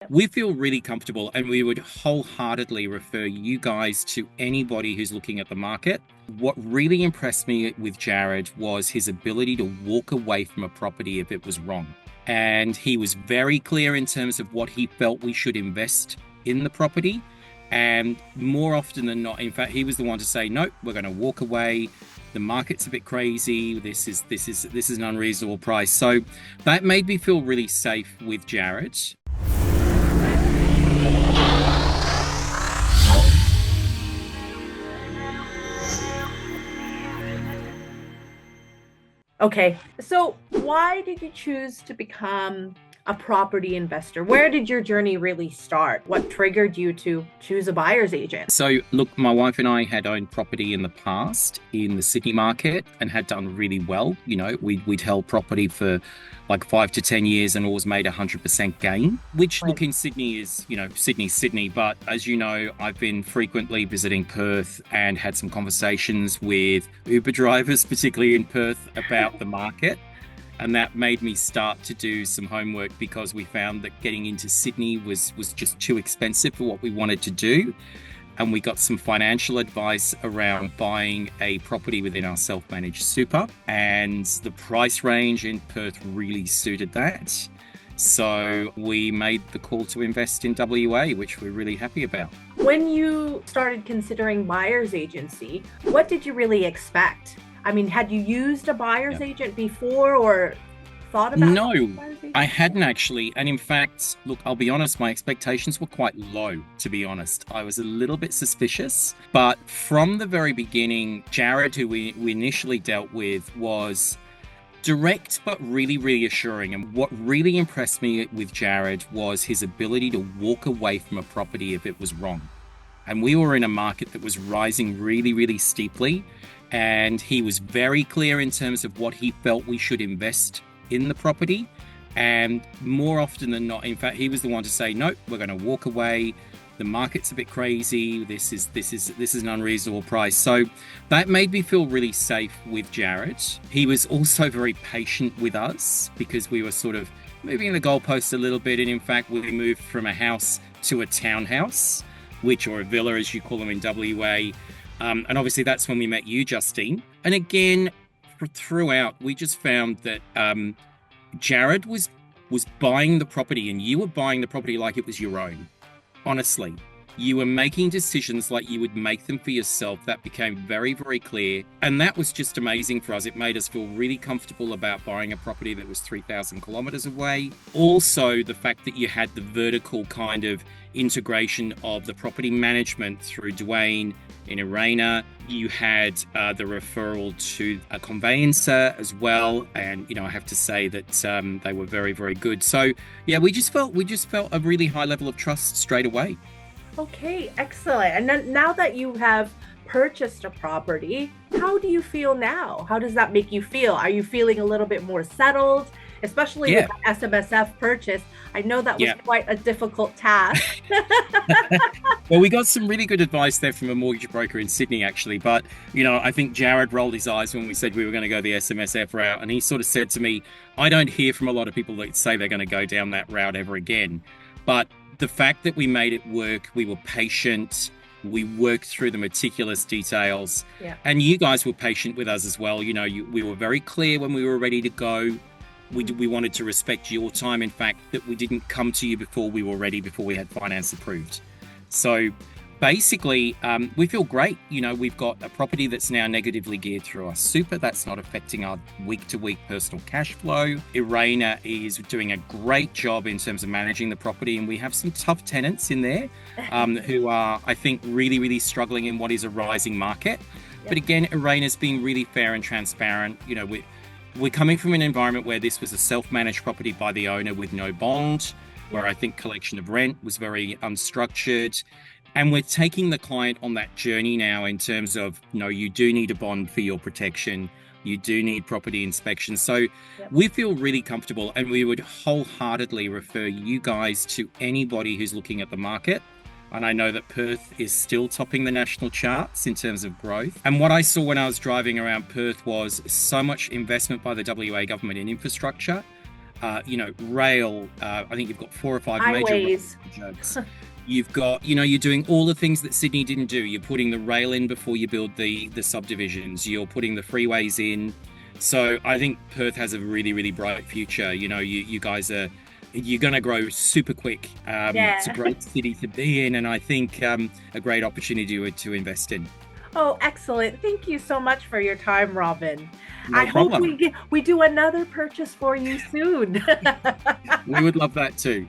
We feel really comfortable and we would wholeheartedly refer you guys to anybody who's looking at the market. What really impressed me with Jared was his ability to walk away from a property if it was wrong. And he was very clear in terms of what he felt we should invest in the property. And more often than not, in fact, he was the one to say, "Nope, we're going to walk away. The market's a bit crazy. This is an unreasonable price." So that made me feel really safe with Jared. Okay, so why did you choose to become a property investor? Where did your journey really start? What triggered you to choose a buyer's agent? So, look, my wife and I had owned property in the past in the Sydney market and had done really well. We'd held property for like 5 to 10 years and always made 100% gain, which, Right. look, in Sydney is, Sydney. But as you know, I've been frequently visiting Perth and had some conversations with Uber drivers, particularly in Perth, about the market. And that made me start to do some homework because we found that getting into Sydney was just too expensive for what we wanted to do. And we got some financial advice around buying a property within our self-managed super. And the price range in Perth really suited that. So we made the call to invest in WA, which we're really happy about. When you started considering buyer's agency, what did you really expect? I mean, had you used a buyer's agent before or thought about No, using a buyer's agent? I hadn't actually. And in fact, look, I'll be honest, my expectations were quite low, to be honest. I was a little bit suspicious. But from the very beginning, Jared, who we initially dealt with, was direct but really reassuring. And what really impressed me with Jared was his ability to walk away from a property if it was wrong. And we were in a market that was rising really, really steeply. And he was very clear in terms of what he felt we should invest in the property. And more often than not, in fact, he was the one to say, "Nope, we're going to walk away. The market's a bit crazy. This is an unreasonable price." So that made me feel really safe with Jared. He was also very patient with us because we were sort of moving the goalposts a little bit. And in fact, we moved from a house to a townhouse, or a villa, as you call them in WA. And obviously that's when we met you, Justine. And again, throughout, we just found that Jared was buying the property and you were buying the property like it was your own. Honestly, you were making decisions like you would make them for yourself. That became very, very clear. And that was just amazing for us. It made us feel really comfortable about buying a property that was 3,000 kilometers away. Also, the fact that you had the vertical kind of integration of the property management through Dwayne in Arena. You had the referral to a conveyancer as well. And, I have to say that they were very, very good. So, yeah, we just felt a really high level of trust straight away. Okay, excellent. And then now that you have purchased a property, how do you feel now? How does that make you feel? Are you feeling a little bit more settled, especially with Yeah. the SMSF purchase? I know that was Yeah. quite a difficult task. Well, we got some really good advice there from a mortgage broker in Sydney, actually. But, I think Jared rolled his eyes when we said we were going to go the SMSF route. And he sort of said to me, "I don't hear from a lot of people that say they're going to go down that route ever again." But the fact that we made it work, we were patient, we worked through the meticulous details, Yeah. and you guys were patient with us as well. We were very clear when we were ready to go. We wanted to respect your time. In fact, that we didn't come to you before we were ready, before we had finance approved. So basically, we feel great. We've got a property that's now negatively geared through our super. That's not affecting our week-to-week personal cash flow. Irena is doing a great job in terms of managing the property, and we have some tough tenants in there who are, I think, really, really struggling in what is a rising market. But again, Irena's being really fair and transparent. We're coming from an environment where this was a self-managed property by the owner with no bond, where I think collection of rent was very unstructured. And we're taking the client on that journey now in terms of, you do need a bond for your protection. You do need property inspection. So we feel really comfortable, and we would wholeheartedly refer you guys to anybody who's looking at the market. And I know that Perth is still topping the national charts in terms of growth. And what I saw when I was driving around Perth was so much investment by the WA government in infrastructure. rail. I think you've got 4 or 5 major rail Highways. projects. You've got, you're doing all the things that Sydney didn't do. You're putting the rail in before you build the subdivisions. You're putting the freeways in. So I think Perth has a really, really bright future. You guys you're going to grow super quick. It's a Yeah. great city to be in, and I think a great opportunity to invest in. Oh, excellent. Thank you so much for your time, Robin. I No hope problem. we do another purchase for you soon. We would love that too.